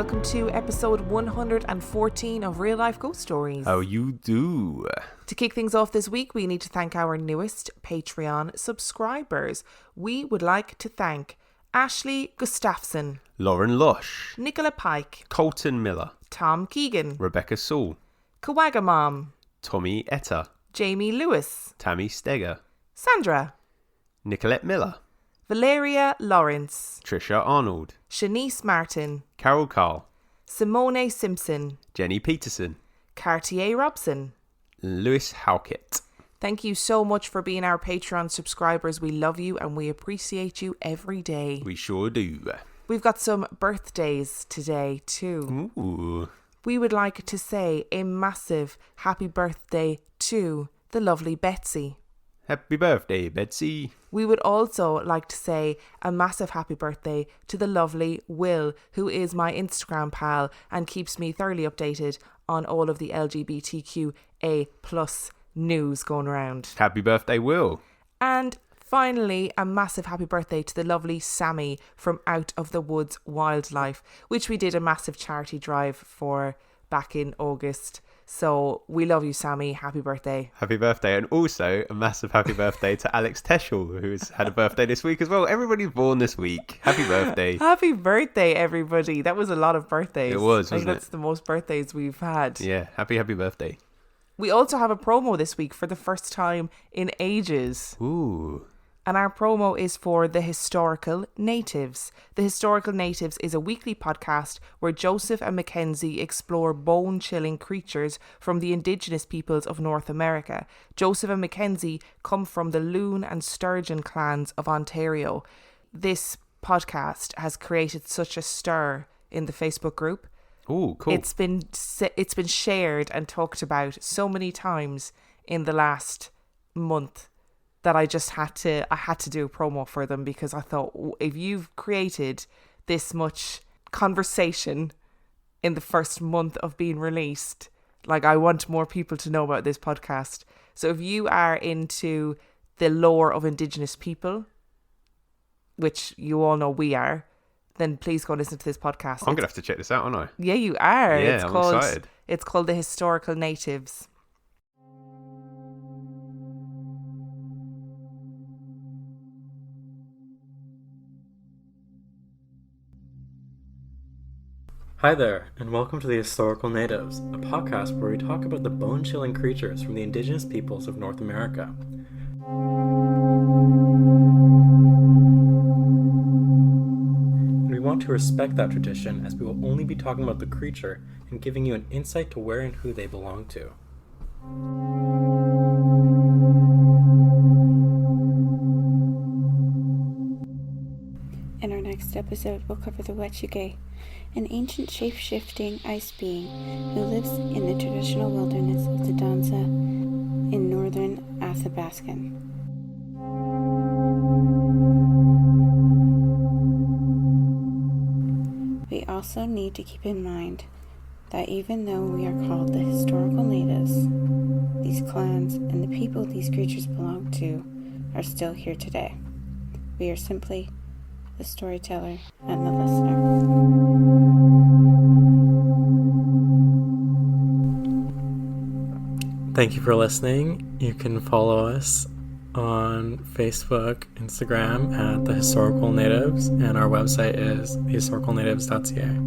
welcome to episode 114 of Real Life Ghost Stories. How you do? To kick things off this week, we need to thank our newest Patreon subscribers. We would like to thank Ashley Gustafson, Lauren Lush, Nicola Pike, Colton Miller, Tom Keegan, Rebecca Saul, Kawagamom, Tommy Etta, Jamie Lewis, Tammy Steger, Sandra, Nicolette Miller, Valeria Lawrence, Trisha Arnold, Shanice Martin, Carol Carl, Simone Simpson, Jenny Peterson, Cartier Robson, Lewis Howkett. Thank you so much for being our Patreon subscribers. We love you and we appreciate you every day. We sure do. We've got some birthdays today too. Ooh. We would like to say a massive happy birthday to the lovely Betsy. Happy birthday, Betsy. We would also like to say a massive happy birthday to the lovely Will, who is my Instagram pal and keeps me thoroughly updated on all of the LGBTQA plus news going around. Happy birthday, Will. And finally, a massive happy birthday to the lovely Sammy from Out of the Woods Wildlife, which we did a massive charity drive for back in August. So we love you, Sammy. Happy birthday. Happy birthday. And also a massive happy birthday to Alex Teschel, who's had a birthday this week as well. Everybody's born this week. Happy birthday. Happy birthday, everybody. That was a lot of birthdays. It was, I think wasn't it? that's the most birthdays we've had. Yeah, happy birthday. We also have a promo this week for the first time in ages. Ooh. And our promo is for The Historical Natives. The Historical Natives is a weekly podcast where Joseph and Mackenzie explore bone-chilling creatures from the indigenous peoples of North America. Joseph and Mackenzie come from the Loon and Sturgeon clans of Ontario. This podcast has created such a stir in the Facebook group. Oh, cool. It's been shared and talked about so many times in the last month that I had to do a promo for them, because I thought, if you've created this much conversation in the first month of being released, like, I want more people to know about this podcast. So if you are into the lore of Indigenous people, which you all know we are, then please go listen to this podcast. I'm going to have to check this out, aren't I? Yeah, you are. Yeah, I'm excited. It's called The Historical Natives. Hi there, and welcome to The Historical Natives, a podcast where we talk about the bone-chilling creatures from the indigenous peoples of North America. And we want to respect that tradition, as we will only be talking about the creature and giving you an insight to where and who they belong to. In our next episode, we'll cover the Wet'suwet'en, an ancient shape-shifting ice being who lives in the traditional wilderness of the Danza in northern Athabascan. We also need to keep in mind that even though we are called the historical natives, these clans and the people these creatures belong to are still here today. We are simply the storyteller and the listener. Thank you for listening. You can follow us on Facebook, Instagram at The Historical Natives, and our website is thehistoricalnatives.ca.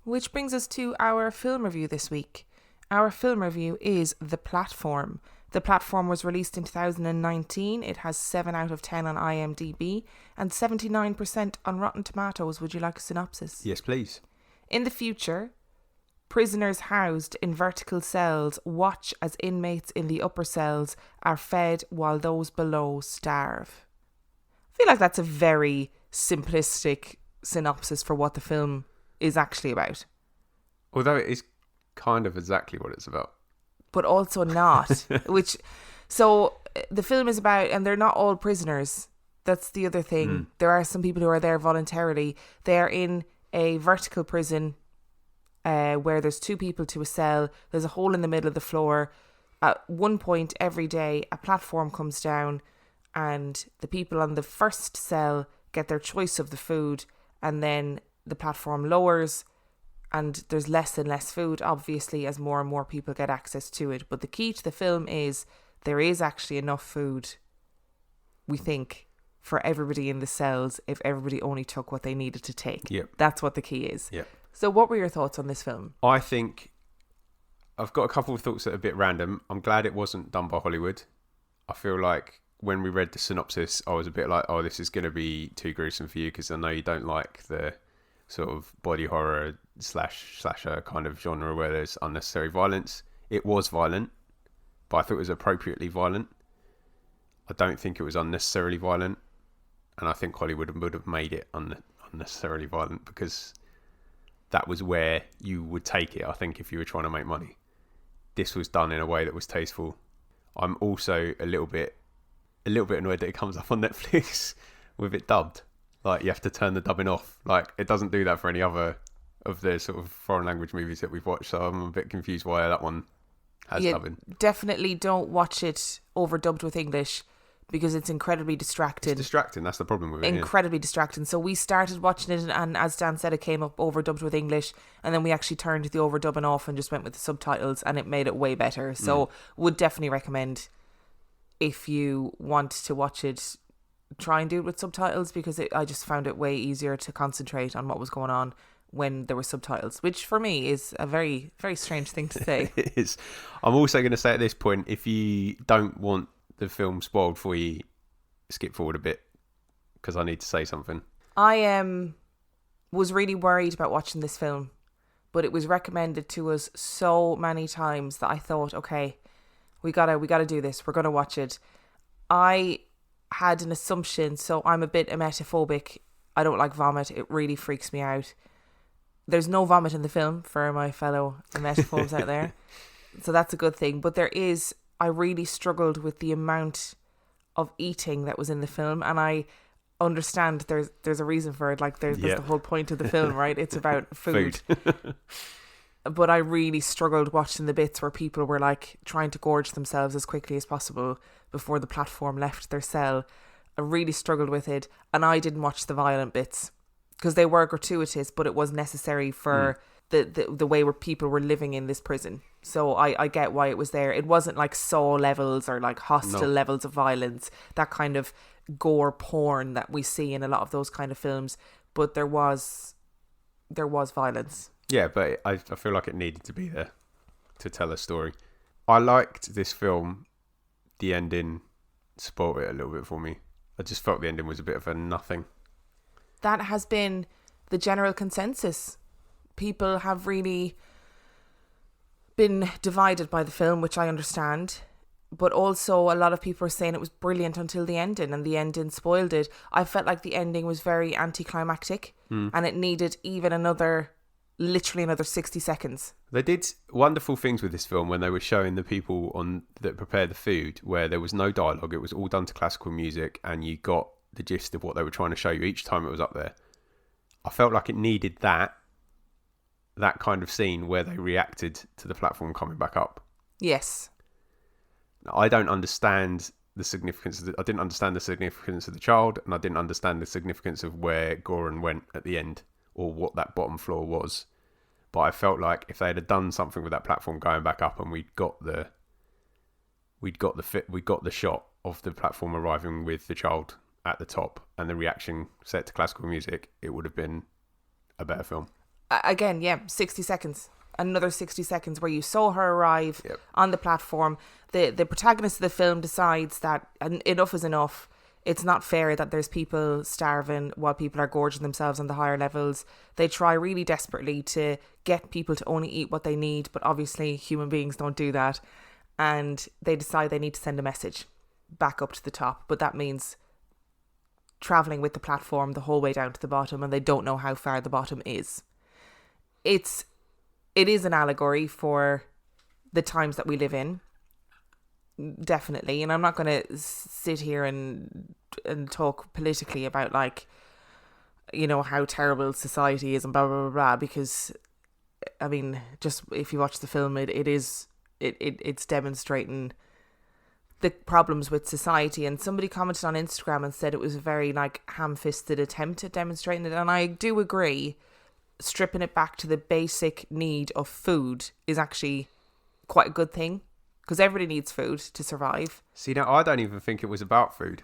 Which brings us to our film review this week. Our film review is The Platform. The Platform was released in 2019. It has 7 out of 10 on IMDb and 79% on Rotten Tomatoes. Would you like a synopsis? Yes, please. In the future, prisoners housed in vertical cells watch as inmates in the upper cells are fed while those below starve. I feel like that's a very simplistic synopsis for what the film is actually about. Although it is kind of exactly what it's about. But also not. So the film is about, and they're not all prisoners. That's the other thing. There are some people who are there voluntarily. They are in a vertical prison where there's 2 people to a cell. There's a hole in the middle of the floor. At one point every day, a platform comes down and the people on the first cell get their choice of the food, and then the platform lowers and there's less and less food, obviously, as more and more people get access to it. But the key to the film is there is actually enough food, we think, for everybody in the cells if everybody only took what they needed to take. Yep. That's what the key is. Yep. So what were your thoughts on this film? I think I've got a couple of thoughts that are a bit random. I'm glad it wasn't done by Hollywood. I feel like when we read the synopsis, I was a bit like, oh, this is going to be too gruesome for you, because I know you don't like the sort of body horror slasher kind of genre where there's unnecessary violence. It was violent, but I thought it was appropriately violent. I don't think it was unnecessarily violent, and I think Hollywood would have made it unnecessarily violent, because that was where you would take it, I think, if you were trying to make money. This was done in a way that was tasteful. I'm also a little bit annoyed that it comes up on Netflix with it dubbed. Like, you have to turn the dubbing off. Like, it doesn't do that for any other of the sort of foreign language movies that we've watched, so I'm a bit confused why that one has dubbing. Definitely don't watch it overdubbed with English, because it's incredibly distracting. It's distracting, that's the problem with it. Incredibly distracting. So we started watching it, and as Dan said, it came up overdubbed with English, and then we actually turned the overdubbing off and just went with the subtitles, and it made it way better. So would definitely recommend, if you want to watch it, try and do it with subtitles, because I just found it way easier to concentrate on what was going on when there were subtitles, which for me is a very, very strange thing to say. It is. I'm also going to say at this point, if you don't want the film spoiled for you, skip forward a bit, because I need to say something. I was really worried about watching this film, but it was recommended to us so many times that I thought, okay, we gotta do this. We're gonna watch it. I had an assumption, so I'm a bit emetophobic. I don't like vomit. It really freaks me out. There's no vomit in the film for my fellow emetophobes out there, so that's a good thing. But I really struggled with the amount of eating that was in the film, and I understand there's a reason for it. Like there's the whole point of the film, right? It's about food. But I really struggled watching the bits where people were like trying to gorge themselves as quickly as possible before the platform left their cell. I really struggled with it, and I didn't watch the violent bits because they were gratuitous, but it was necessary for the way where people were living in this prison. So I get why it was there. It wasn't like Saw levels or like hostile levels of violence, that kind of gore porn that we see in a lot of those kind of films. But there was violence. Yeah, but I feel like it needed to be there to tell a story. I liked this film. The ending spoiled it a little bit for me. I just felt the ending was a bit of a nothing. That has been the general consensus. People have really been divided by the film, which I understand. But also a lot of people are saying it was brilliant until the ending, and the ending spoiled it. I felt like the ending was very anticlimactic, and it needed even literally another 60 seconds. They did wonderful things with this film when they were showing the people that prepared the food, where there was no dialogue. It was all done to classical music, and you got the gist of what they were trying to show you each time it was up there. I felt like it needed that kind of scene where they reacted to the platform coming back up. Yes. I don't understand the significance I didn't understand the significance of the child, and I didn't understand the significance of where Goran went at the end, or what that bottom floor was. But I felt like if they had done something with that platform going back up, and we'd got the shot of the platform arriving with the child at the top and the reaction set to classical music, it would have been a better film. Again, 60 seconds. Another 60 seconds where you saw her arrive on the platform. The protagonist of the film decides that enough is enough. It's not fair that there's people starving while people are gorging themselves on the higher levels. They try really desperately to get people to only eat what they need, but obviously human beings don't do that. And they decide they need to send a message back up to the top, but that means travelling with the platform the whole way down to the bottom, and they don't know how far the bottom is. It is an allegory for the times that we live in, definitely. And I'm not going to sit here and talk politically about, like, you know, how terrible society is and blah blah blah blah, because I mean, just if you watch the film, it's demonstrating the problems with society. And somebody commented on Instagram and said it was a very like ham-fisted attempt at demonstrating it, and I do agree. Stripping it back to the basic need of food is actually quite a good thing, because everybody needs food to survive. See, now I don't even think it was about food.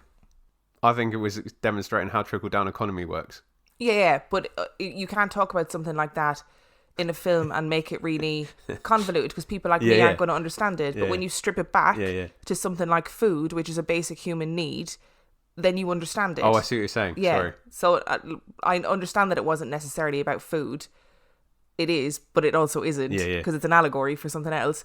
I think it was demonstrating how trickle-down economy works. Yeah, but you can't talk about something like that in a film and make it really convoluted, because people like me aren't going to understand it. But when you strip it back to something like food, which is a basic human need, then you understand it. Oh, I see what you're saying. Yeah. Sorry. So I understand that it wasn't necessarily about food. It is, but it also isn't, because it's an allegory for something else.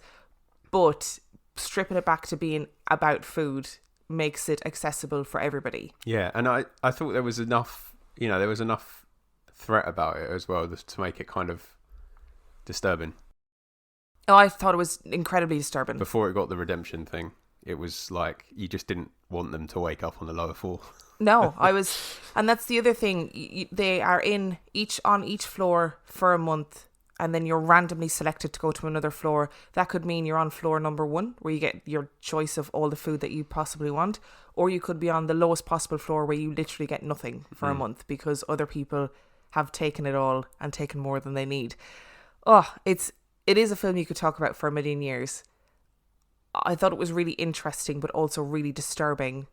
But stripping it back to being about food makes it accessible for everybody. Yeah, and I thought there was enough, there was enough threat about it as well to make it kind of disturbing. Oh, I thought it was incredibly disturbing. Before it got the redemption thing, it was like you just didn't want them to wake up on the lower floor. No, and that's the other thing. They are on each floor for a month, and then you're randomly selected to go to another floor. That could mean you're on floor number 1, where you get your choice of all the food that you possibly want, or you could be on the lowest possible floor where you literally get nothing for a month because other people have taken it all and taken more than they need. Oh, it is a film you could talk about for a million years. I thought it was really interesting, but also really disturbing.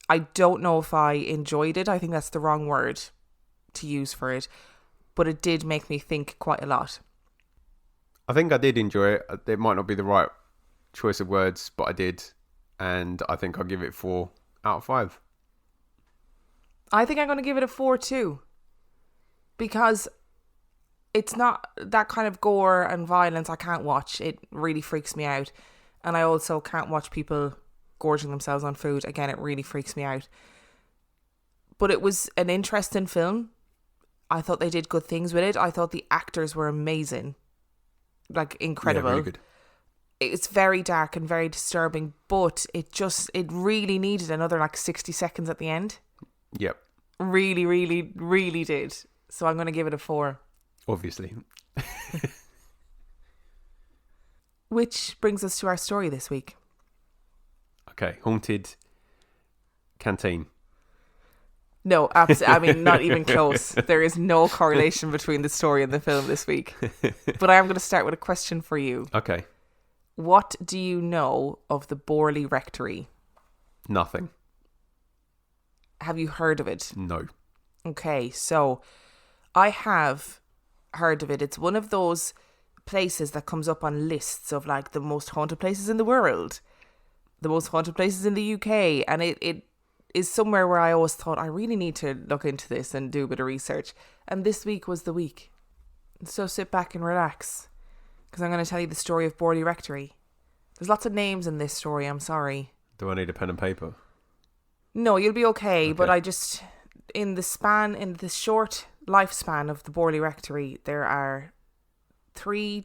I don't know if I enjoyed it. I think that's the wrong word to use for it. But it did make me think quite a lot. I think I did enjoy it. It might not be the right choice of words, but I did. And I think I'll give it 4 out of 5. I think I'm going to give it a 4 too. Because it's not that kind of gore and violence I can't watch. It really freaks me out. And I also can't watch people gorging themselves on food. Again, it really freaks me out. But it was an interesting film. I thought they did good things with it. I thought the actors were amazing. Like, incredible. Yeah, really good. It's very dark and very disturbing, but it really needed another like 60 seconds at the end. Yep. Really, really, really did. So I'm going to give it a 4. Obviously. Which brings us to our story this week. Okay, haunted canteen. No, absolutely. I mean, not even close. There is no correlation between the story and the film this week. But I am going to start with a question for you. Okay. What do you know of the Borley Rectory? Nothing. Have you heard of it? No. Okay, so I have heard of it. It's one of those places that comes up on lists of like the most haunted places in the world, the most haunted places in the UK, and it is somewhere where I always thought I really need to look into this and do a bit of research, and this week was the week. So sit back and relax, because I'm going to tell you the story of Borley Rectory. There's lots of names in this story, I'm sorry. Do I need a pen and paper? No, you'll be okay. But I just, in the short lifespan of the Borley Rectory, there are 4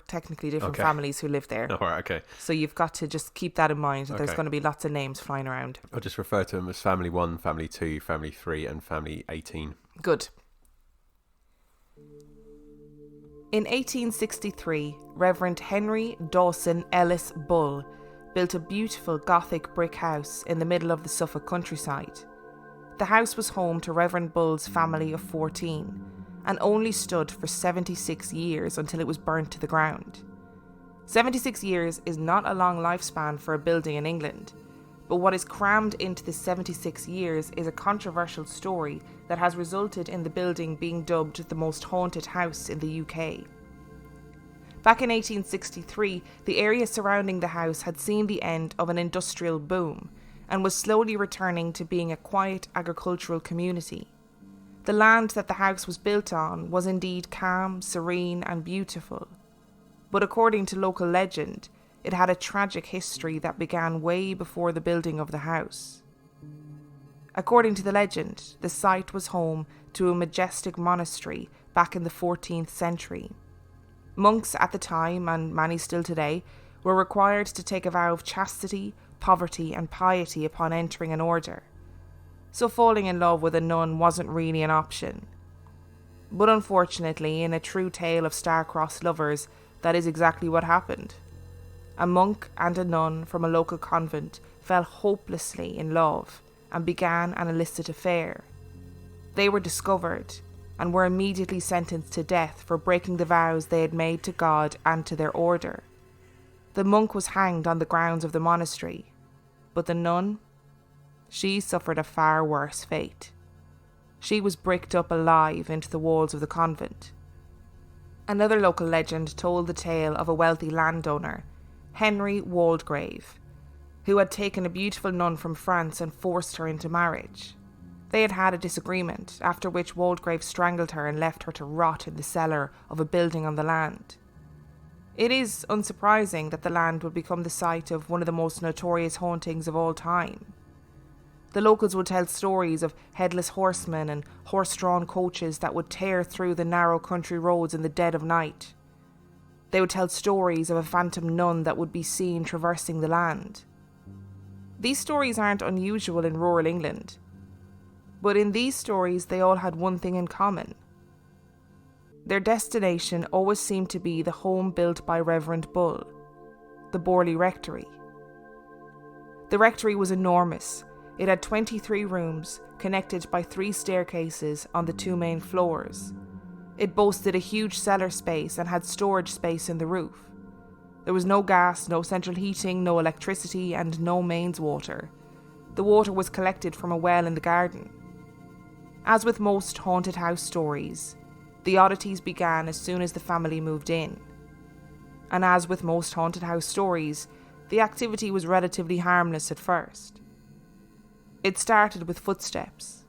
technically different families who live there. All right, okay. So you've got to just keep that in mind. That There's going to be lots of names flying around. I'll just refer to them as Family 1, Family 2, Family 3 and Family 18. Good. In 1863, Reverend Henry Dawson Ellis Bull built a beautiful Gothic brick house in the middle of the Suffolk countryside. The house was home to Reverend Bull's family of 14 and only stood for 76 years until it was burnt to the ground. 76 years is not a long lifespan for a building in England, but what is crammed into the 76 years is a controversial story that has resulted in the building being dubbed the most haunted house in the UK. Back in 1863, the area surrounding the house had seen the end of an industrial boom and was slowly returning to being a quiet agricultural community. The land that the house was built on was indeed calm, serene and beautiful. But according to local legend, it had a tragic history that began way before the building of the house. According to the legend, the site was home to a majestic monastery back in the 14th century. Monks at the time, and many still today, were required to take a vow of chastity, poverty and piety upon entering an order. So falling in love with a nun wasn't really an option. But unfortunately, in a true tale of star-crossed lovers, that is exactly what happened. a monk and a nun from a local convent fell hopelessly in love and began an illicit affair. They were discovered and were immediately sentenced to death for breaking the vows they had made to God and to their order. The monk was hanged on the grounds of the monastery, but the nun, she suffered a far worse fate. She was bricked up alive into the walls of the convent. Another local legend told the tale of a wealthy landowner, Henry Waldegrave, who had taken a beautiful nun from France and forced her into marriage. They had had a disagreement, after which Waldegrave strangled her and left her to rot in the cellar of a building on the land. It is unsurprising that the land would become the site of one of the most notorious hauntings of all time. The locals would tell stories of headless horsemen and horse-drawn coaches that would tear through the narrow country roads in the dead of night. They would tell stories of a phantom nun that would be seen traversing the land. These stories aren't unusual in rural England, but in these stories they all had one thing in common. Their destination always seemed to be the home built by Reverend Bull, the Borley Rectory. The rectory was enormous. It had 23 rooms, connected by 3 staircases on the 2 main floors. It boasted a huge cellar space and had storage space in the roof. There was no gas, no central heating, no electricity, and no mains water. The water was collected from a well in the garden. As with most haunted house stories, the oddities began as soon as the family moved in. And as with most haunted house stories, the activity was relatively harmless at first. It started with footsteps.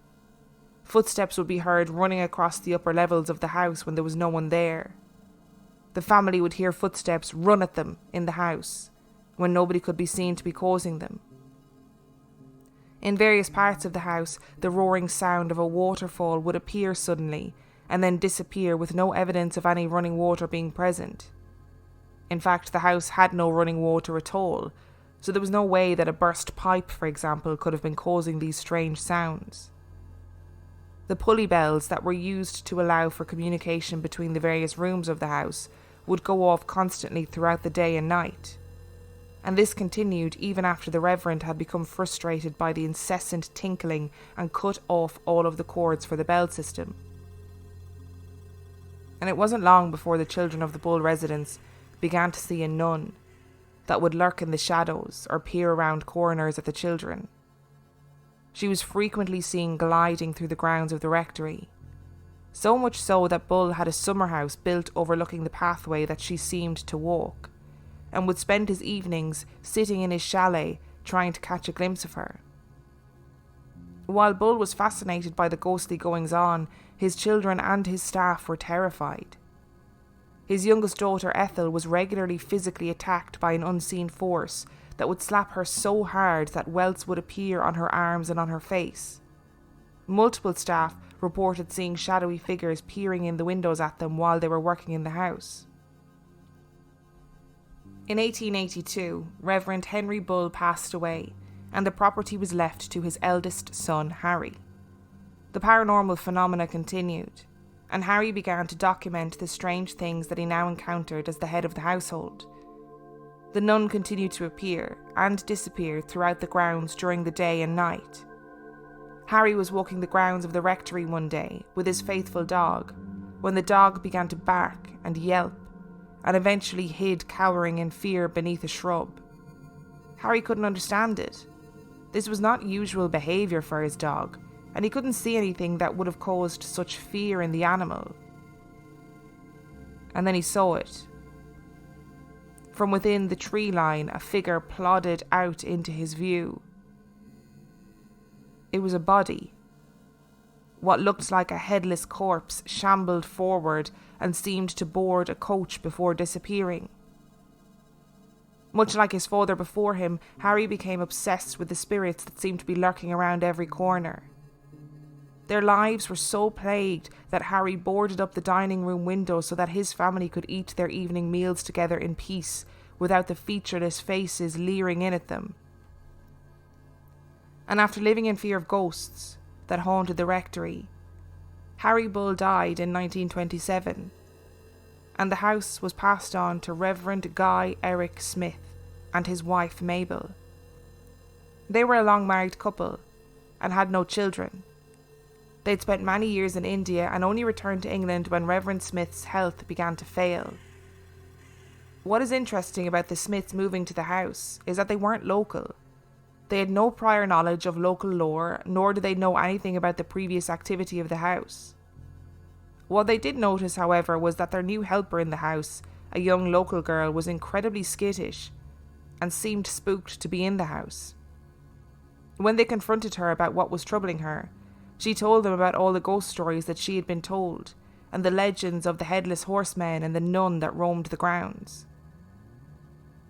Footsteps would be heard running across the upper levels of the house when there was no one there. The family would hear footsteps run at them in the house when nobody could be seen to be causing them. In various parts of the house, the roaring sound of a waterfall would appear suddenly and then disappear with no evidence of any running water being present. In fact, the house had no running water at all, so there was no way that a burst pipe, for example, could have been causing these strange sounds. The pulley bells that were used to allow for communication between the various rooms of the house would go off constantly throughout the day and night. And this continued even after the Reverend had become frustrated by the incessant tinkling and cut off all of the cords for the bell system. And it wasn't long before the children of the Bull residence began to see a nun that would lurk in the shadows or peer around corners at the children. She was frequently seen gliding through the grounds of the rectory, so much so that Bull had a summer house built overlooking the pathway that she seemed to walk, and would spend his evenings sitting in his chalet trying to catch a glimpse of her. While Bull was fascinated by the ghostly goings-on, his children and his staff were terrified. His youngest daughter Ethel was regularly physically attacked by an unseen force that would slap her so hard that welts would appear on her arms and on her face. Multiple staff reported seeing shadowy figures peering in the windows at them while they were working in the house. In 1882, Reverend Henry Bull passed away, and the property was left to his eldest son, Harry. The paranormal phenomena continued, and Harry began to document the strange things that he now encountered as the head of the household. The nun continued to appear and disappear throughout the grounds during the day and night. Harry was walking the grounds of the rectory one day with his faithful dog, when the dog began to bark and yelp, and eventually hid cowering in fear beneath a shrub. Harry couldn't understand it. This was not usual behaviour for his dog, and he couldn't see anything that would have caused such fear in the animal. And then he saw it. From within the tree line, a figure plodded out into his view. It was a body. What looked like a headless corpse shambled forward and seemed to board a coach before disappearing. Much like his father before him, Harry became obsessed with the spirits that seemed to be lurking around every corner. Their lives were so plagued that Harry boarded up the dining room window so that his family could eat their evening meals together in peace without the featureless faces leering in at them. And after living in fear of ghosts that haunted the rectory, Harry Bull died in 1927, and the house was passed on to Reverend Guy Eric Smith, and his wife Mabel. They were a long-married couple and had no children. They'd spent many years in India and only returned to England when Reverend Smith's health began to fail. What is interesting about the Smiths moving to the house is that they weren't local. They had no prior knowledge of local lore, nor did they know anything about the previous activity of the house. What they did notice, however, was that their new helper in the house, a young local girl, was incredibly skittish and seemed spooked to be in the house. When they confronted her about what was troubling her, she told them about all the ghost stories that she had been told, and the legends of the headless horseman and the nun that roamed the grounds.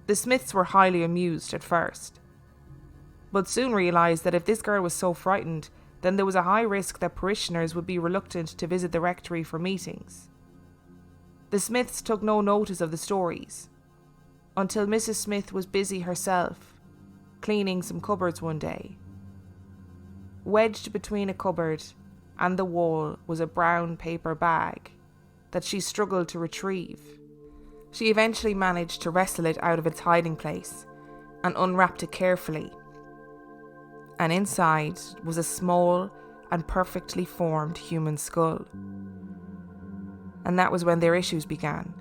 The Smiths were highly amused at first, but soon realised that if this girl was so frightened, then there was a high risk that parishioners would be reluctant to visit the rectory for meetings. The Smiths took no notice of the stories, until Mrs. Smith was busy herself, cleaning some cupboards one day. Wedged between a cupboard and the wall was a brown paper bag that she struggled to retrieve. She eventually managed to wrestle it out of its hiding place and unwrapped it carefully. And inside was a small and perfectly formed human skull. And that was when their issues began.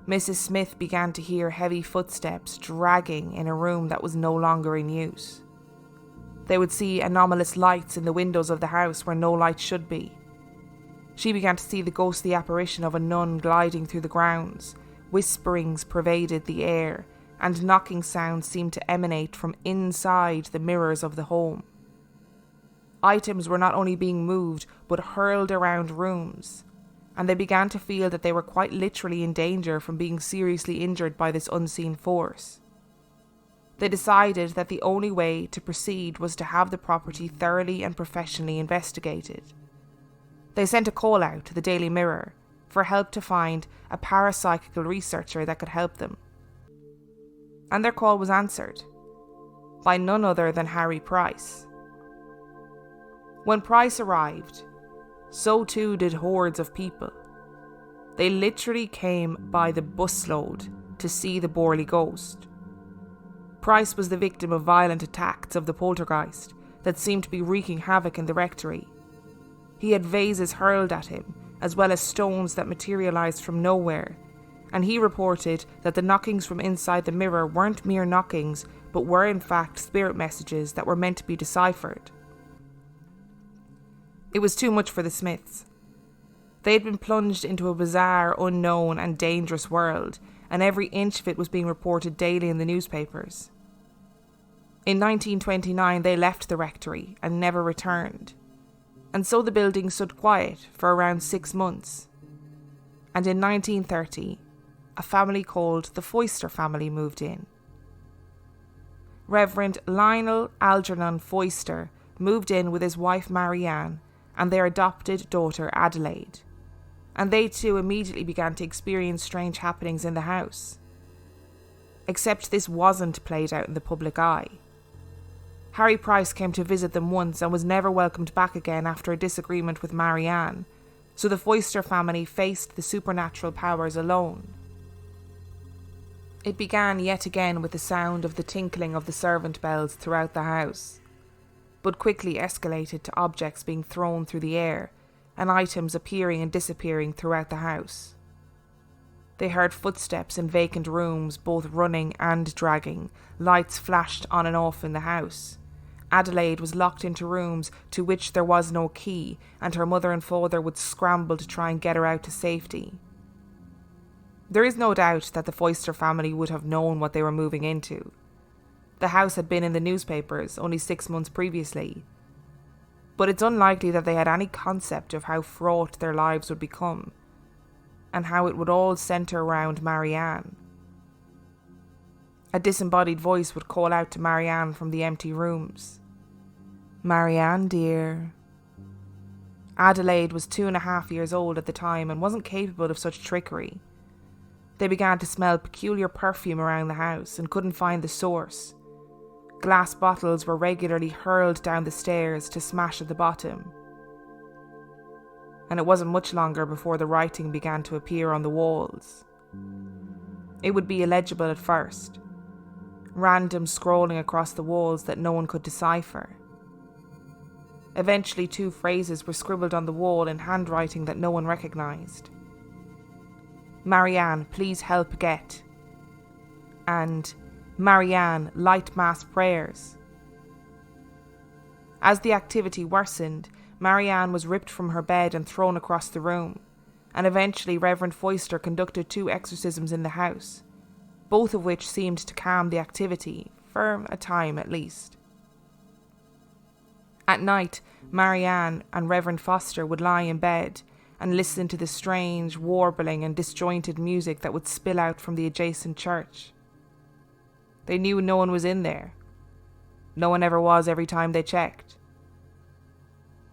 Mrs. Smith began to hear heavy footsteps dragging in a room that was no longer in use. They would see anomalous lights in the windows of the house where no light should be. She began to see the ghostly apparition of a nun gliding through the grounds. Whisperings pervaded the air, and knocking sounds seemed to emanate from inside the mirrors of the home. Items were not only being moved, but hurled around rooms, and they began to feel that they were quite literally in danger from being seriously injured by this unseen force. They decided that the only way to proceed was to have the property thoroughly and professionally investigated. They sent a call out to the Daily Mirror for help to find a parapsychical researcher that could help them. And their call was answered by none other than Harry Price. When Price arrived, so too did hordes of people. They literally came by the busload to see the Borley ghost. Price was the victim of violent attacks of the poltergeist that seemed to be wreaking havoc in the rectory. He had vases hurled at him, as well as stones that materialised from nowhere, and he reported that the knockings from inside the mirror weren't mere knockings, but were in fact spirit messages that were meant to be deciphered. It was too much for the Smiths. They had been plunged into a bizarre, unknown and dangerous world, and every inch of it was being reported daily in the newspapers. In 1929 they left the rectory and never returned, and so the building stood quiet for around 6 months. And in 1930, a family called the Foister family moved in. Reverend Lionel Algernon Foister moved in with his wife Marianne and their adopted daughter Adelaide, and they too immediately began to experience strange happenings in the house. Except this wasn't played out in the public eye. Harry Price came to visit them once and was never welcomed back again after a disagreement with Marianne, so the Foister family faced the supernatural powers alone. It began yet again with the sound of the tinkling of the servant bells throughout the house, but quickly escalated to objects being thrown through the air and items appearing and disappearing throughout the house. They heard footsteps in vacant rooms, both running and dragging. Lights flashed on and off in the house. Adelaide was locked into rooms to which there was no key, and her mother and father would scramble to try and get her out to safety. There is no doubt that the Foister family would have known what they were moving into. The house had been in the newspapers only 6 months previously, but it's unlikely that they had any concept of how fraught their lives would become, and how it would all centre around Marianne. A disembodied voice would call out to Marianne from the empty rooms. "Marianne, dear." Adelaide was 2.5 years old at the time and wasn't capable of such trickery. They began to smell peculiar perfume around the house and couldn't find the source. Glass bottles were regularly hurled down the stairs to smash at the bottom. And it wasn't much longer before the writing began to appear on the walls. It would be illegible at first, random scrolling across the walls that no one could decipher. Eventually, 2 phrases were scribbled on the wall in handwriting that no one recognised. "Marianne, please help get." And "Marianne, light mass prayers." As the activity worsened, Marianne was ripped from her bed and thrown across the room, and eventually Reverend Foister conducted 2 exorcisms in the house, both of which seemed to calm the activity, for a time at least. At night, Marianne and Reverend Foster would lie in bed and listen to the strange, warbling and disjointed music that would spill out from the adjacent church. They knew no one was in there. No one ever was every time they checked.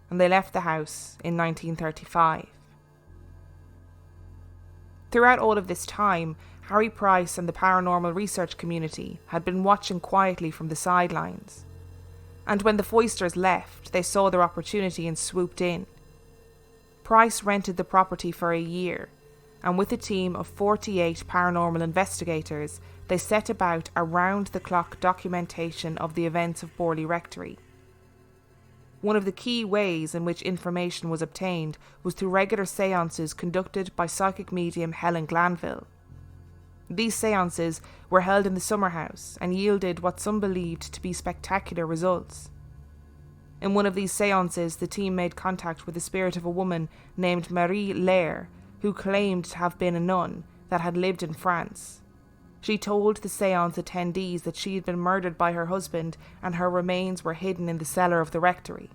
And they left the house in 1935. Throughout all of this time, Harry Price and the paranormal research community had been watching quietly from the sidelines. And when the Foisters left, they saw their opportunity and swooped in. Price rented the property for a year, and with a team of 48 paranormal investigators, they set about a round-the-clock documentation of the events of Borley Rectory. One of the key ways in which information was obtained was through regular seances conducted by psychic medium Helen Glanville. These seances were held in the summer house and yielded what some believed to be spectacular results. In one of these seances, the team made contact with the spirit of a woman named Marie Lair, who claimed to have been a nun that had lived in France. She told the seance attendees that she had been murdered by her husband and her remains were hidden in the cellar of the rectory.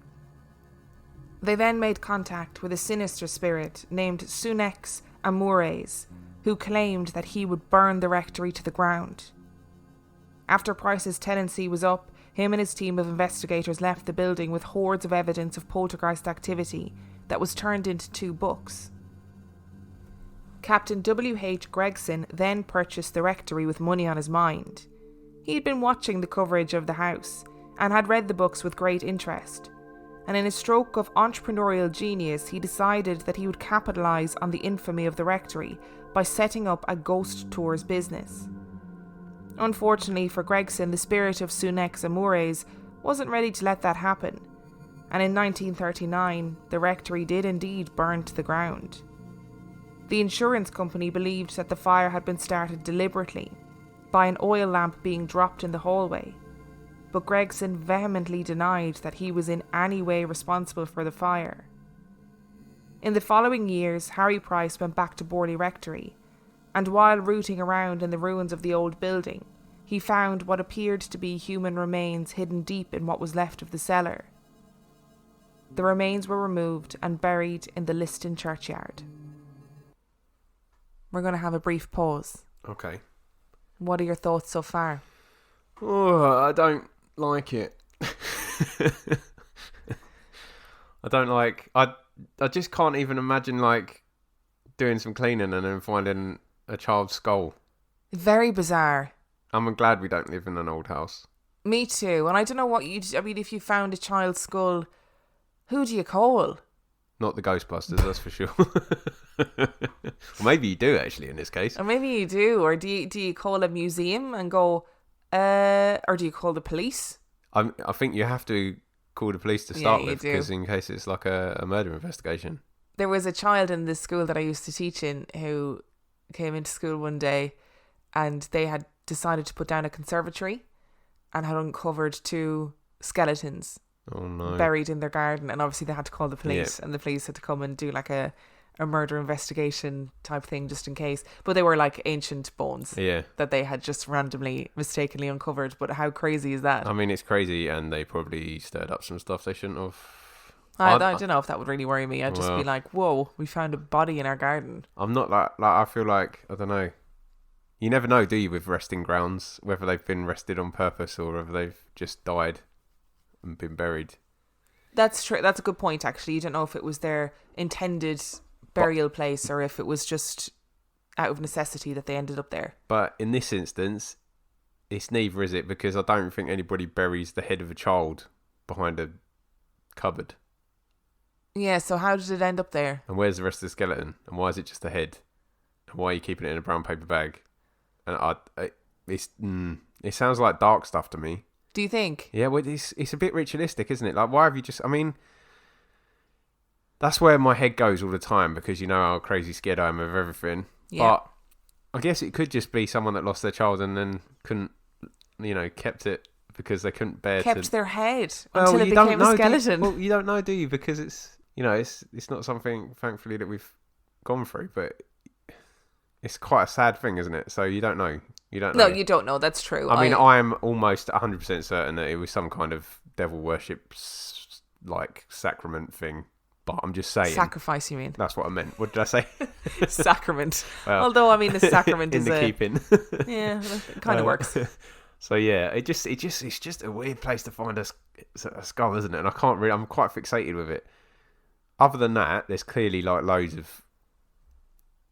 They then made contact with a sinister spirit named Sunex Amores, who claimed that he would burn the rectory to the ground. After Price's tenancy was up, him and his team of investigators left the building with hordes of evidence of poltergeist activity that was turned into 2 books. Captain W.H. Gregson then purchased the rectory with money on his mind. He had been watching the coverage of the house and had read the books with great interest. And in a stroke of entrepreneurial genius, he decided that he would capitalise on the infamy of the rectory by setting up a ghost tours business. Unfortunately for Gregson, the spirit of Sunex Amores wasn't ready to let that happen, and in 1939, the rectory did indeed burn to the ground. The insurance company believed that the fire had been started deliberately, by an oil lamp being dropped in the hallway, but Gregson vehemently denied that he was in any way responsible for the fire. In the following years, Harry Price went back to Borley Rectory, and while rooting around in the ruins of the old building, he found what appeared to be human remains hidden deep in what was left of the cellar. The remains were removed and buried in the Liston churchyard. We're going to have a brief pause. Okay. What are your thoughts so far? Oh, I don't like it. I don't like... I just can't even imagine, like, doing some cleaning and then finding a child's skull. Very bizarre. I'm glad we don't live in an old house. Me too. And I don't know what you'd... I mean, if you found a child's skull, who do you call? Not the Ghostbusters, that's for sure. Or maybe you do, actually, in this case. Or maybe you do. Or do you call a museum and go, or do you call the police? I think you have to call the police to start with, do. because in case it's like a murder investigation. There was a child in the school that I used to teach in who came into school one day and they had decided to put down a conservatory and had uncovered 2 skeletons. Oh no. Buried in their garden, and obviously they had to call the police, and the police had to come and do like a murder investigation type thing just in case. But they were like ancient bones that they had just randomly mistakenly uncovered. But how crazy is that? I mean, it's crazy, and they probably stirred up some stuff they shouldn't have. I don't know if that would really worry me. I'd just be like, whoa, we found a body in our garden. I'm not like I feel like, I don't know. You never know, do you, with resting grounds, whether they've been rested on purpose or whether they've just died and been buried. That's true. That's a good point, actually. You don't know if it was their intended burial place or if it was just out of necessity that they ended up there. But in this instance, it's neither, is it? Because I don't think anybody buries the head of a child behind a cupboard. Yeah, so how did it end up there? And where's the rest of the skeleton? And why is it just the head? And why are you keeping it in a brown paper bag? And It sounds like dark stuff to me. Do you think? Yeah, well, it's a bit ritualistic, isn't it? Like, why have you just... I mean, that's where my head goes all the time because you know how crazy scared I am of everything. Yeah. But I guess it could just be someone that lost their child and then couldn't, kept it because they couldn't bear Kept their head Well, until it you don't became know, a skeleton. Well, you don't know, do you? Because it's not something, thankfully, that we've gone through, but it's quite a sad thing, isn't it? So you don't know. You don't know. No, you don't know. That's true. I mean, I am almost 100% certain that it was some kind of devil worship, like, sacrament thing. But I'm just saying. Sacrifice, you mean? That's what I meant. What did I say? Sacrament. Well, Although, I mean, the sacrament in is the keeping. Yeah, it kind of works. So yeah, it's just a weird place to find a skull, isn't it? And I'm quite fixated with it. Other than that, there's clearly like loads of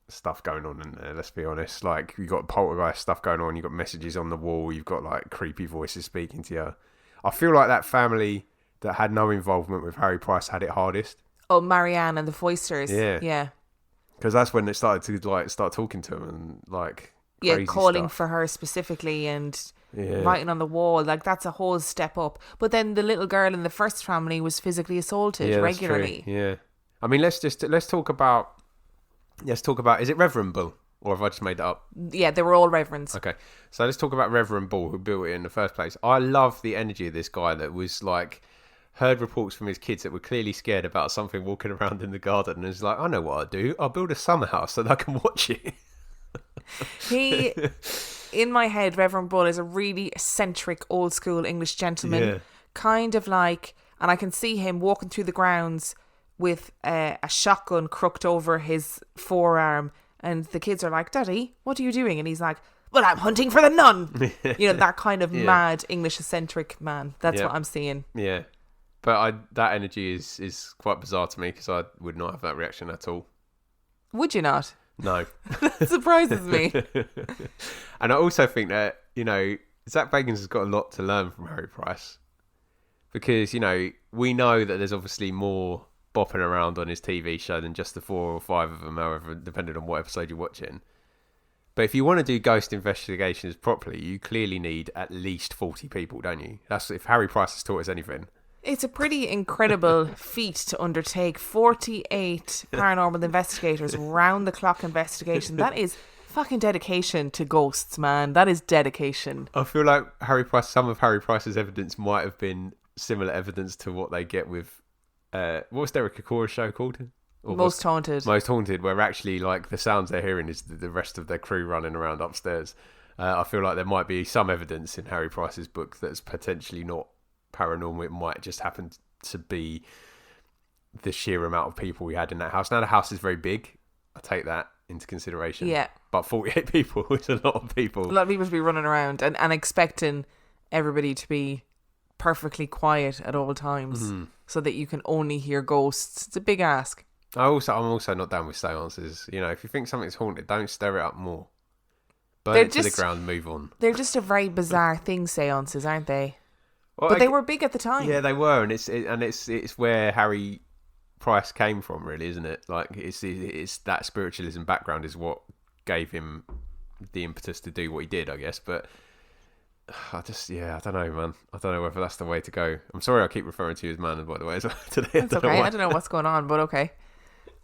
stuff going on in there, let's be honest. Like, you've got poltergeist stuff going on, you've got messages on the wall, you've got like creepy voices speaking to you. I feel like that family that had no involvement with Harry Price had it hardest. Oh, Marianne and the Foysters. Yeah. Yeah. Because that's when it started to like start talking to him and like Yeah, calling stuff. for her specifically and Yeah. writing on the wall. Like, that's a whole step up. But then the little girl in the first family was physically assaulted Yeah, that's true. regularly. Yeah. I mean, let's talk about, is it Reverend Bull? Or have I just made that up? Yeah, they were all reverends. Okay. So let's talk about Reverend Bull, who built it in the first place. I love the energy of this guy that was like, heard reports from his kids that were clearly scared about something walking around in the garden. And is like, I know what I'll do. I'll build a summer house so that I can watch it. He, in my head, Reverend Bull is a really eccentric, old school English gentleman. Yeah. Kind of like, and I can see him walking through the grounds with a shotgun crooked over his forearm. And the kids are like, Daddy, what are you doing? And he's like, well, I'm hunting for the nun. That kind of mad English eccentric man. That's what I'm seeing. Yeah. But that energy is quite bizarre to me because I would not have that reaction at all. Would you not? No. That surprises me. And I also think that, Zach Bagans has got a lot to learn from Harry Price. Because, we know that there's obviously more bopping around on his TV show than just the 4 or 5 of them, however, depending on what episode you're watching. But if you want to do ghost investigations properly, you clearly need at least 40 people, don't you? That's if Harry Price has taught us anything. It's a pretty incredible feat to undertake. 48 paranormal investigators, round-the-clock investigation. That is fucking dedication to ghosts, man. That is dedication. I feel like some of Harry Price's evidence might have been similar evidence to what they get with... what was Derek Acorah's show called? Most Haunted. Most Haunted, where actually like the sounds they're hearing is the rest of their crew running around upstairs. I feel like there might be some evidence in Harry Price's book that's potentially not paranormal. It might just happen to be the sheer amount of people we had in that house. Now the house is very big. I take that into consideration. Yeah. But 48 people is a lot of people. A lot of people to be running around and expecting everybody to be perfectly quiet at all times so that you can only hear ghosts. It's a big ask. I'm also not down with seances. If you think something's haunted, don't stir it up more. Burn it to the ground, move on. They're just a very bizarre thing, seances, aren't they? Well, but they were big at the time. Yeah, they were, and it's where Harry Price came from, really, isn't it? Like it's that spiritualism background is what gave him the impetus to do what he did, I guess. But I don't know, man. I don't know whether that's the way to go. I'm sorry, I keep referring to you as man, by the way. Today, That's okay. I don't know what's going on, but okay.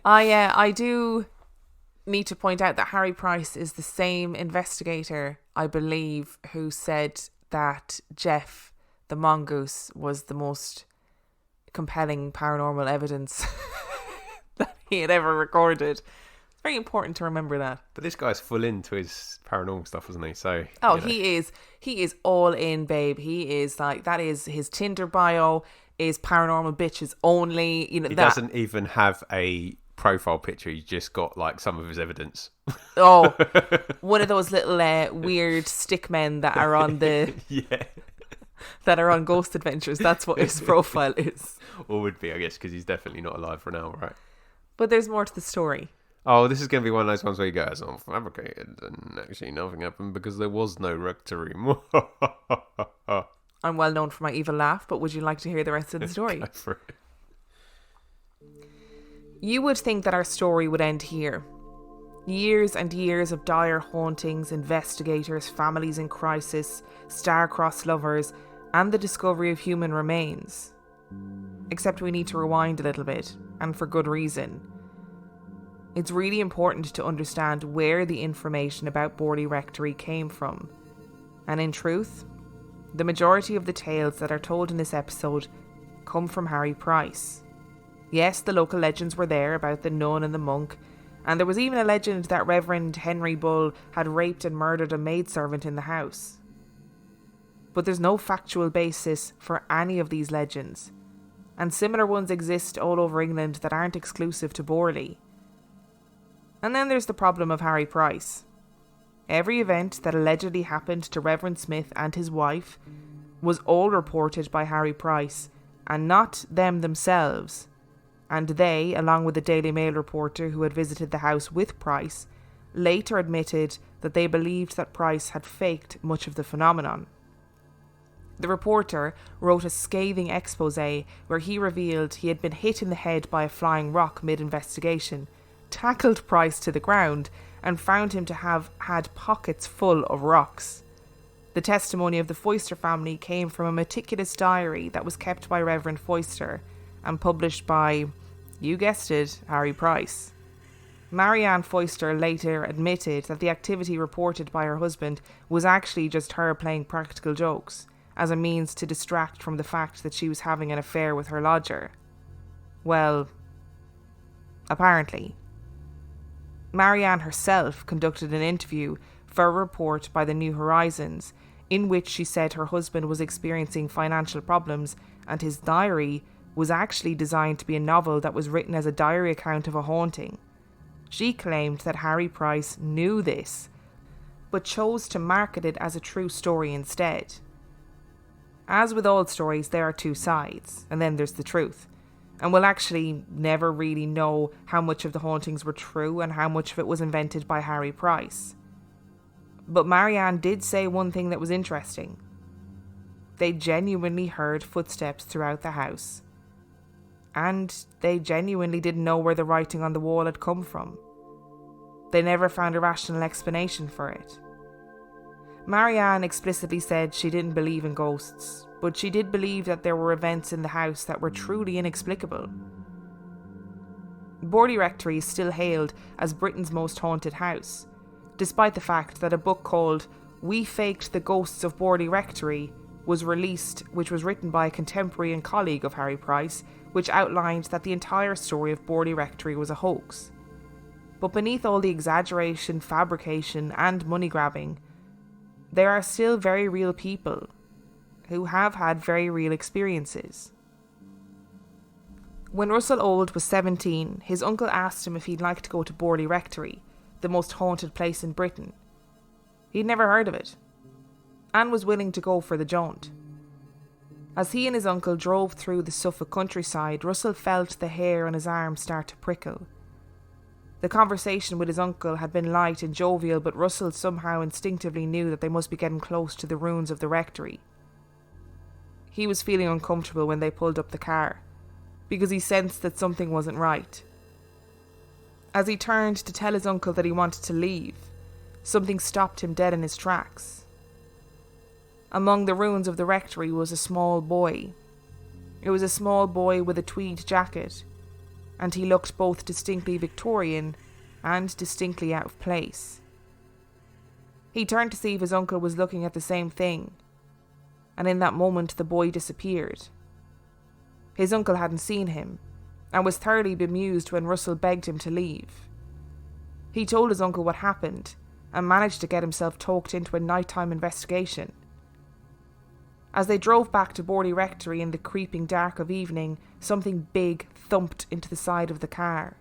I do need to point out that Harry Price is the same investigator, I believe, who said that Jeff the mongoose was the most compelling paranormal evidence that he had ever recorded. It's very important to remember that. But this guy's full into his paranormal stuff, isn't he? So he is all in, babe. He is like, that is his Tinder bio is paranormal bitches only. He doesn't even have a profile picture. He's just got like some of his evidence. Oh, one of those little weird stick men that are on the that are on Ghost Adventures. That's what his profile is. Or would be, I guess, because he's definitely not alive for now, right? But there's more to the story. Oh, this is going to be one of those ones where you go, it's all fabricated, and actually nothing happened because there was no rectory. I'm well known for my evil laugh, but would you like to hear the rest of the story? Go for it. You would think that our story would end here. Years and years of dire hauntings, investigators, families in crisis, star-crossed lovers, and the discovery of human remains. Except we need to rewind a little bit, and for good reason. It's really important to understand where the information about Borley Rectory came from. And in truth, the majority of the tales that are told in this episode come from Harry Price. Yes, the local legends were there about the nun and the monk, and there was even a legend that Reverend Henry Bull had raped and murdered a maidservant in the house. But there's no factual basis for any of these legends, and similar ones exist all over England that aren't exclusive to Borley. And then there's the problem of Harry Price. Every event that allegedly happened to Reverend Smith and his wife was all reported by Harry Price, and not them themselves. And they, along with the Daily Mail reporter who had visited the house with Price, later admitted that they believed that Price had faked much of the phenomenon. The reporter wrote a scathing exposé where he revealed he had been hit in the head by a flying rock mid-investigation, tackled Price to the ground, and found him to have had pockets full of rocks. The testimony of the Foyster family came from a meticulous diary that was kept by Reverend Foyster and published by, you guessed it, Harry Price. Marianne Foyster later admitted that the activity reported by her husband was actually just her playing practical jokes, as a means to distract from the fact that she was having an affair with her lodger. Well, apparently. Marianne herself conducted an interview for a report by the New Horizons, in which she said her husband was experiencing financial problems and his diary was actually designed to be a novel that was written as a diary account of a haunting. She claimed that Harry Price knew this, but chose to market it as a true story instead. As with all stories, there are two sides, and then there's the truth. And we'll actually never really know how much of the hauntings were true and how much of it was invented by Harry Price. But Marianne did say one thing that was interesting. They genuinely heard footsteps throughout the house. And they genuinely didn't know where the writing on the wall had come from. They never found a rational explanation for it. Marianne explicitly said she didn't believe in ghosts, but she did believe that there were events in the house that were truly inexplicable. Borley Rectory is still hailed as Britain's most haunted house, despite the fact that a book called We Faked the Ghosts of Borley Rectory was released, which was written by a contemporary and colleague of Harry Price, which outlined that the entire story of Borley Rectory was a hoax. But beneath all the exaggeration, fabrication and money grabbing, there are still very real people who have had very real experiences. When Russell Old was 17, his uncle asked him if he'd like to go to Borley Rectory, the most haunted place in Britain. He'd never heard of it, and was willing to go for the jaunt. As he and his uncle drove through the Suffolk countryside, Russell felt the hair on his arm start to prickle. The conversation with his uncle had been light and jovial, but Russell somehow instinctively knew that they must be getting close to the ruins of the rectory. He was feeling uncomfortable when they pulled up the car, because he sensed that something wasn't right. As he turned to tell his uncle that he wanted to leave, something stopped him dead in his tracks. Among the ruins of the rectory was a small boy. It was a small boy with a tweed jacket, and he looked both distinctly Victorian and distinctly out of place. He turned to see if his uncle was looking at the same thing, and in that moment the boy disappeared. His uncle hadn't seen him, and was thoroughly bemused when Russell begged him to leave. He told his uncle what happened, and managed to get himself talked into a nighttime investigation. As they drove back to Borley Rectory in the creeping dark of evening, something big thumped into the side of the car.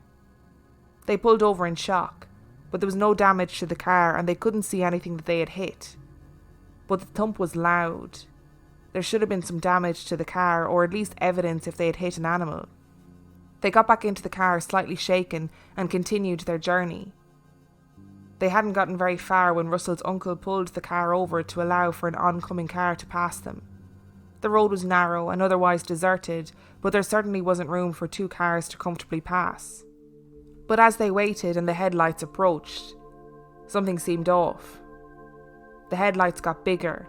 They pulled over in shock, but there was no damage to the car and they couldn't see anything that they had hit. But the thump was loud. There should have been some damage to the car, or at least evidence if they had hit an animal. They got back into the car slightly shaken and continued their journey. They hadn't gotten very far when Russell's uncle pulled the car over to allow for an oncoming car to pass them. The road was narrow and otherwise deserted, but there certainly wasn't room for two cars to comfortably pass. But as they waited and the headlights approached, something seemed off. The headlights got bigger.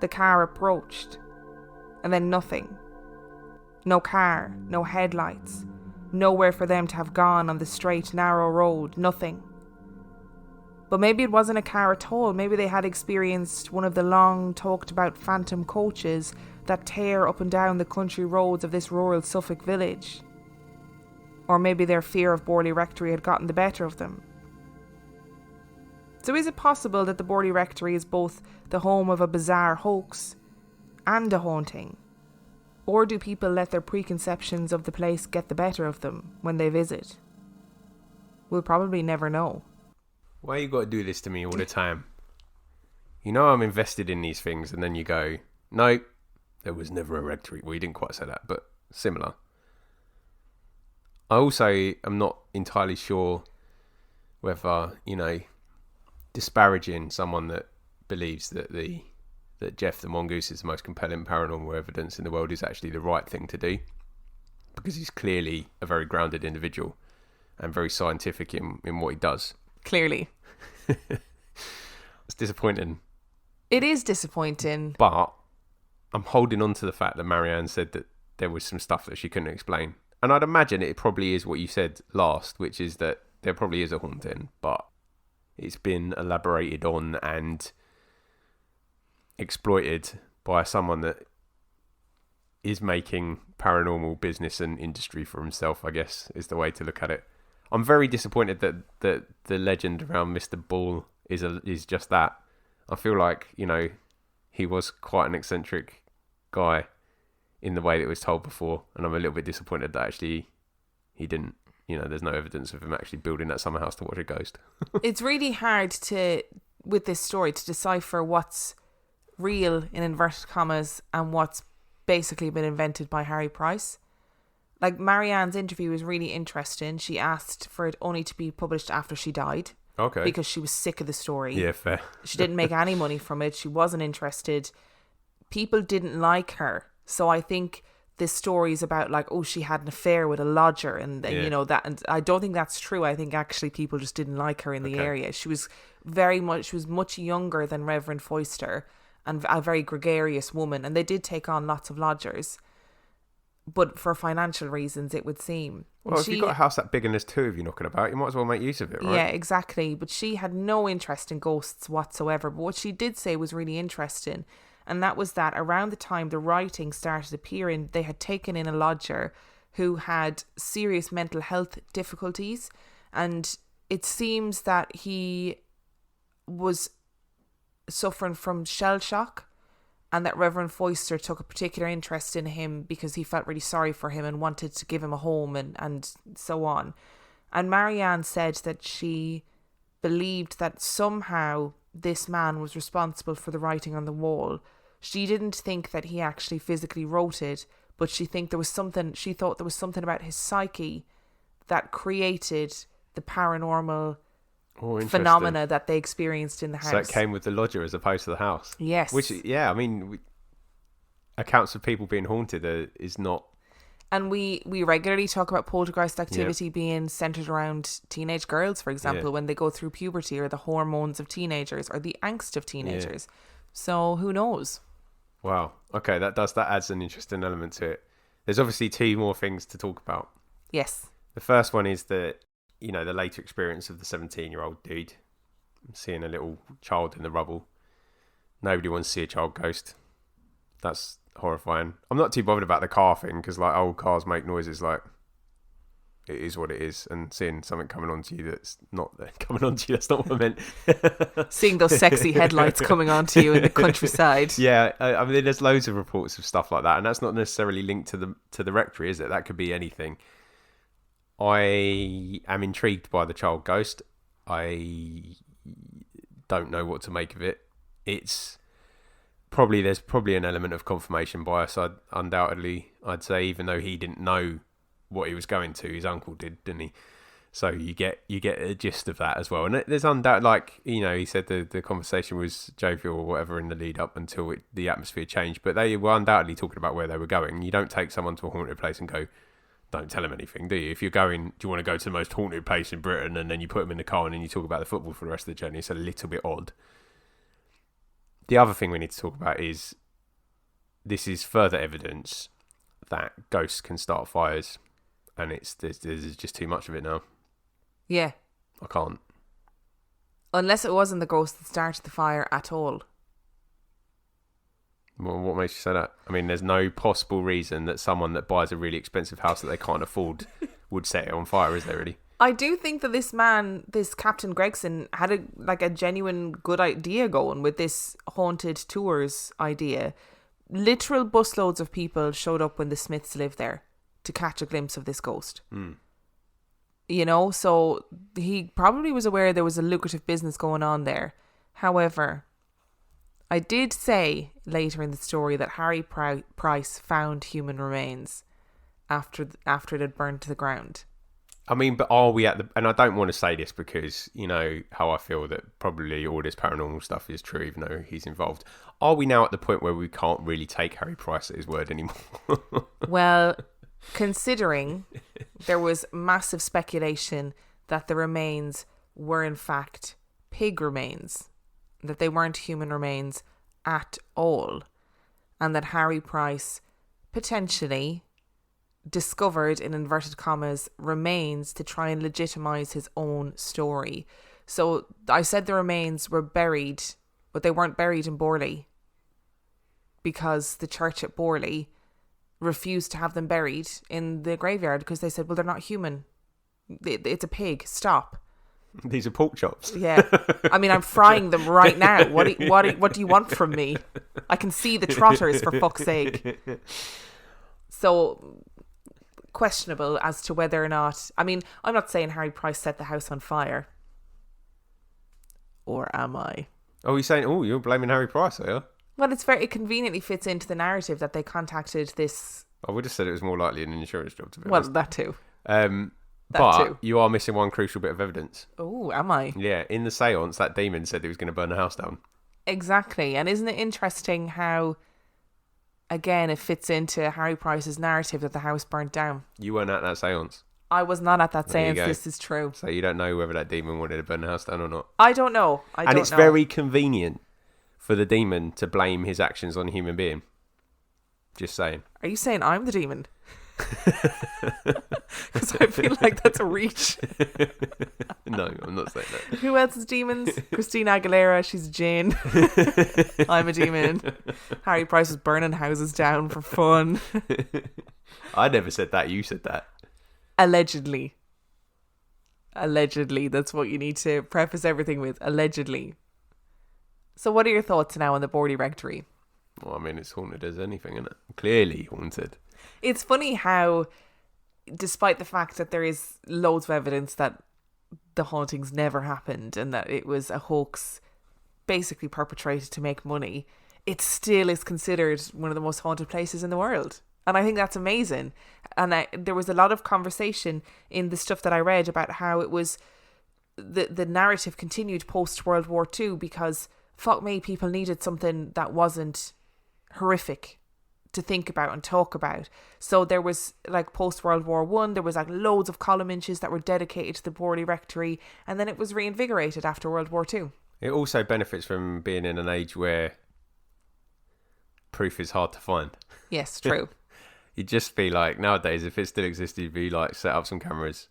The car approached. And then nothing. No car, no headlights. Nowhere for them to have gone on the straight, narrow road. Nothing. But maybe it wasn't a car at all. Maybe they had experienced one of the long talked about phantom coaches that tear up and down the country roads of this rural Suffolk village. Or maybe their fear of Borley Rectory had gotten the better of them. So is it possible that the Borley Rectory is both the home of a bizarre hoax and a haunting? Or do people let their preconceptions of the place get the better of them when they visit? We'll probably never know. Why you got to do this to me all the time? You know I'm invested in these things, and then you go, no, there was never a rectory. Well, you didn't quite say that, but similar. I also am not entirely sure whether, disparaging someone that believes that that Jeff the Mongoose is the most compelling paranormal evidence in the world is actually the right thing to do, because he's clearly a very grounded individual and very scientific in what he does. Clearly. It's disappointing. It is disappointing. But I'm holding on to the fact that Marianne said that there was some stuff that she couldn't explain. And I'd imagine it probably is what you said last, which is that there probably is a haunting, but it's been elaborated on and exploited by someone that is making paranormal business and industry for himself, I guess, is the way to look at it. I'm very disappointed that the legend around Mr. Bull is just that. I feel like, he was quite an eccentric guy in the way that it was told before, and I'm a little bit disappointed that actually he didn't. There's no evidence of him actually building that summer house to watch a ghost. It's really hard with this story, to decipher what's real, in inverted commas, and what's basically been invented by Harry Price. Like, Marianne's interview was really interesting. She asked for it only to be published after she died. Okay. Because she was sick of the story. Yeah, fair. She didn't make any money from it. She wasn't interested. People didn't like her. So I think this story is about, like, oh, she had an affair with a lodger and that. And I don't think that's true. I think actually people just didn't like her in the area. She was much younger than Reverend Foyster and a very gregarious woman. And they did take on lots of lodgers, but for financial reasons, it would seem. Well, if you've got a house that big and there's two of you knocking about, you might as well make use of it, right? Yeah, exactly. But she had no interest in ghosts whatsoever. But what she did say was really interesting, and that was that around the time the writing started appearing, they had taken in a lodger who had serious mental health difficulties, and it seems that he was suffering from shell shock, and that Reverend Foyster took a particular interest in him because he felt really sorry for him and wanted to give him a home and so on. And Marianne said that she believed that somehow this man was responsible for the writing on the wall. She didn't think that he actually physically wrote it, but she thought there was something about his psyche that created the paranormal phenomena that they experienced in the house. So it came with the lodger as opposed to the house. Yes. Which, yeah, I mean, accounts of people being haunted is not... And we regularly talk about poltergeist activity being centred around teenage girls, for example, when they go through puberty, or the hormones of teenagers, or the angst of teenagers. Yeah. So who knows? Wow. Okay, that adds an interesting element to it. There's obviously two more things to talk about. Yes. The first one is the later experience of the 17-year-old dude seeing a little child in the rubble. Nobody wants to see a child ghost. That's horrifying. I'm not too bothered about the car thing, because like old cars make noises. Like, it is what it is, and seeing something coming onto you that's not that's not what I meant. Seeing those sexy headlights coming onto you in the countryside. Yeah, I mean, there's loads of reports of stuff like that, and that's not necessarily linked to the rectory, is it? That could be anything. I am intrigued by the child ghost. I don't know what to make of it. There's probably an element of confirmation bias. I'd say, even though he didn't know what he was going to, his uncle did, didn't he? So you get a gist of that as well. And there's undoubtedly, he said the conversation was jovial or whatever in the lead up until the atmosphere changed. But they were undoubtedly talking about where they were going. You don't take someone to a haunted place and go, don't tell them anything, do you? If you're going, do you want to go to the most haunted place in Britain, and then you put them in the car and then you talk about the football for the rest of the journey, it's a little bit odd. The other thing we need to talk about is this is further evidence that ghosts can start fires, and there's just too much of it now. Yeah. I can't. Unless it wasn't the ghost that started the fire at all. Well, what makes you say that? I mean, there's no possible reason that someone that buys a really expensive house that they can't afford would set it on fire, is there really? I do think that this man, this Captain Gregson, had a genuine good idea going with this haunted tours idea. Literal busloads of people showed up when the Smiths lived there to catch a glimpse of this ghost. You know, so he probably was aware there was a lucrative business going on there. However, I did say later in the story that Harry Price found human remains after it had burned to the ground. I mean, but are we at the... And I don't want to say this because, you know, how I feel that probably all this paranormal stuff is true, even though he's involved. Are we now at the point where we can't really take Harry Price at his word anymore? Well, considering there was massive speculation that the remains were in fact pig remains, that they weren't human remains at all, and that Harry Price potentially discovered, in inverted commas, remains to try and legitimize his own story. So I said the remains were buried, but they weren't buried in Borley because the church at Borley refused to have them buried in the graveyard because they said, well, they're not human. It's a pig. Stop. These are pork chops. Yeah. I mean, I'm frying them right now. What do you want from me? I can see the trotters, for fuck's sake. So, questionable as to whether or not... I mean, I'm not saying Harry Price set the house on fire. Or am I? Oh, you're saying, you're blaming Harry Price, are you? Well, it conveniently fits into the narrative that they contacted this... I would have said it was more likely an insurance job, to be Well, honest. that too. But too. you are missing one crucial bit of evidence. Oh, am I? Yeah, in the seance, that demon said he was going to burn the house down. Exactly. And isn't it interesting how, again, it fits into Harry Price's narrative that the house burnt down? You weren't at that seance. I was not at that There you seance. go. This is true. So you don't know whether that demon wanted to burn the house down or not. I don't know. And it's very convenient for the demon to blame his actions on a human being. Just saying. Are you saying I'm the demon? Because I feel like that's a reach. No, I'm not saying that. Who else is demons? Christina Aguilera, she's Jane. I'm a demon. Harry Price was burning houses down for fun. I never said that. You said that. Allegedly. Allegedly. That's what you need to preface everything with. Allegedly. So what are your thoughts now on the Borley Rectory? Well, I mean, it's haunted as anything, isn't it? Clearly haunted. It's funny how, despite the fact that there is loads of evidence that the hauntings never happened and that it was a hoax basically perpetrated to make money, it still is considered one of the most haunted places in the world. And I think that's amazing. And there was a lot of conversation in the stuff that I read about how it was the narrative continued post World War II because, fuck me, people needed something that wasn't horrific to think about and talk about. So there was, like, post World War One, there was like loads of column inches that were dedicated to the Borley Rectory, and then it was reinvigorated after World War II. It also benefits from being in an age where proof is hard to find. Yes, true. You'd just be like, nowadays, if it still existed, you'd be like, set up some cameras.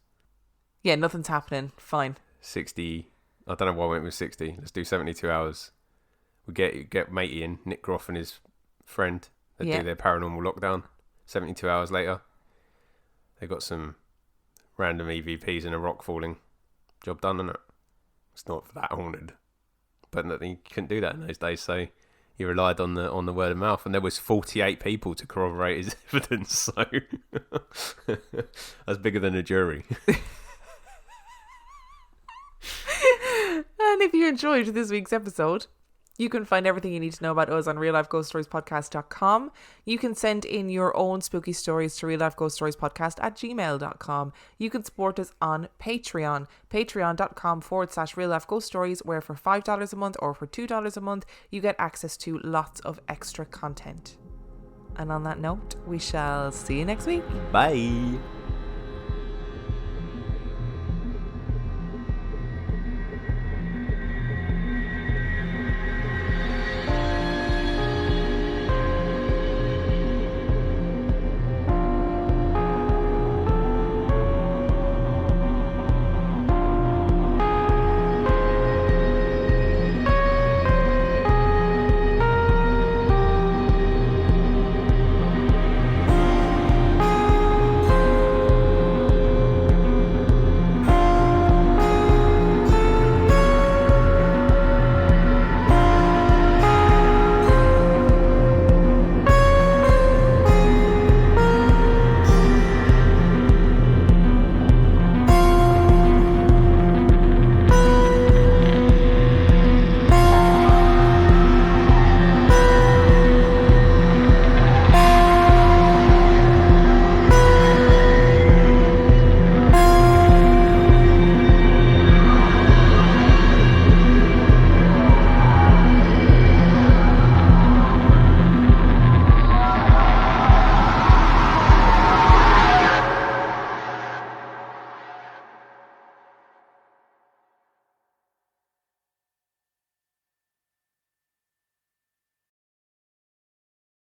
Yeah, nothing's happening. Fine. 60, I don't know why I went with 60. Let's do 72 hours. We get matey in, Nick Groff and his friend. They do their paranormal lockdown. 72 hours later, they got some random EVPs and a rock falling. Job done, isn't it? It's not that haunted. But you couldn't do that in those days, so you relied on the word of mouth. And there was 48 people to corroborate his evidence, so that's bigger than a jury. And if you enjoyed this week's episode, you can find everything you need to know about us on reallifeghoststoriespodcast.com. You can send in your own spooky stories to reallifeghoststoriespodcast@gmail.com. You can support us on Patreon, patreon.com/reallifeghoststories, where for $5 a month or for $2 a month, you get access to lots of extra content. And on that note, we shall see you next week. Bye.